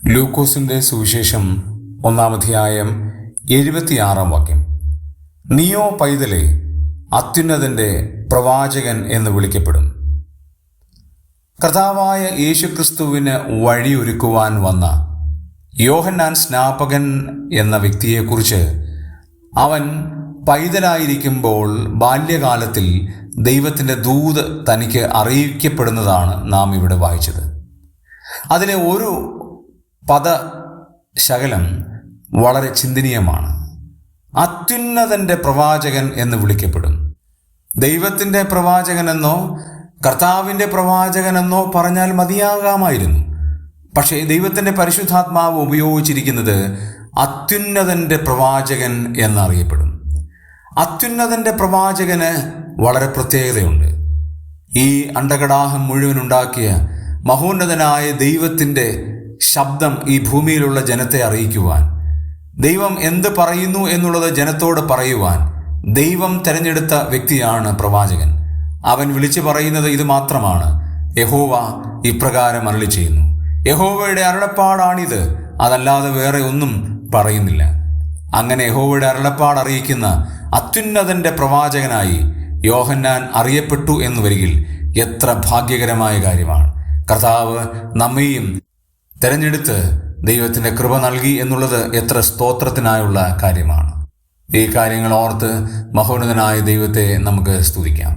ലൂക്കോസിന്റെ സുവിശേഷം 1-ാം 76-ാം വാക്യം. നീയോ പൈതലേ, അത്യുന്നതന്റെ പ്രവാചകൻ എന്ന് വിളിക്കപ്പെടും. കർത്താവായ യേശുക്രിസ്തുവിന് വഴിയൊരുക്കുവാൻ വന്ന യോഹന്നാൻ സ്നാപകൻ എന്ന വ്യക്തിയെക്കുറിച്ച് അവൻ പൈതലായിരിക്കുമ്പോൾ ബാല്യകാലത്തിൽ ദൈവത്തിൻ്റെ ദൂത് തനിക്ക് അറിയിക്കപ്പെടുന്നതാണ് നാം ഇവിടെ വായിച്ചത്. അതിലെ ഒരു പദശകലം വളരെ ചിന്തനീയമാണ്. അത്യുന്നതന്റെ പ്രവാചകൻ എന്ന് വിളിക്കപ്പെടും. ദൈവത്തിൻ്റെ പ്രവാചകനെന്നോ കർത്താവിൻ്റെ പ്രവാചകനെന്നോ പറഞ്ഞാൽ മതിയാകാമായിരുന്നു. പക്ഷേ ദൈവത്തിൻ്റെ പരിശുദ്ധാത്മാവ് ഉപയോഗിച്ചിരിക്കുന്നത് അത്യുന്നതന്റെ പ്രവാചകൻ എന്നറിയപ്പെടും. അത്യുന്നതന്റെ പ്രവാചകന് വളരെ പ്രത്യേകതയുണ്ട്. ഈ അണ്ടകടാഹം മുഴുവൻ ഉണ്ടാക്കിയ മഹോന്നതനായ ദൈവത്തിൻ്റെ ശബ്ദം ഈ ഭൂമിയിലുള്ള ജനത്തെ അറിയിക്കുവാൻ, ദൈവം എന്ത് പറയുന്നു എന്നുള്ളത് ജനത്തോട് പറയുവാൻ ദൈവം തിരഞ്ഞെടുത്ത വ്യക്തിയാണ് പ്രവാചകൻ. അവൻ വിളിച്ചു പറയുന്നത് ഇത് മാത്രമാണ്: യഹോവ ഇപ്രകാരം അരുളി ചെയ്യുന്നു. യഹോവയുടെ അരുളപ്പാടാണിത്, അതല്ലാതെ വേറെ ഒന്നും പറയുന്നില്ല. അങ്ങനെ യഹോവയുടെ അരുളപ്പാട് അറിയിക്കുന്ന അത്യുന്നതന്റെ പ്രവാചകനായി യോഹന്നാൻ അറിയപ്പെട്ടു എന്ന് വരികിൽ എത്ര ഭാഗ്യകരമായ കാര്യമാണ്. കർത്താവ് നമ്മെയും തെരഞ്ഞെടുത്ത് ദൈവത്തിൻ്റെ കൃപ നൽകി എന്നുള്ളത് എത്ര സ്തോത്രത്തിനായുള്ള കാര്യമാണ്. ഈ കാര്യങ്ങൾ ഓർത്ത് മഹോന്നതനായ ദൈവത്തെ നമുക്ക് സ്തുതിക്കാം.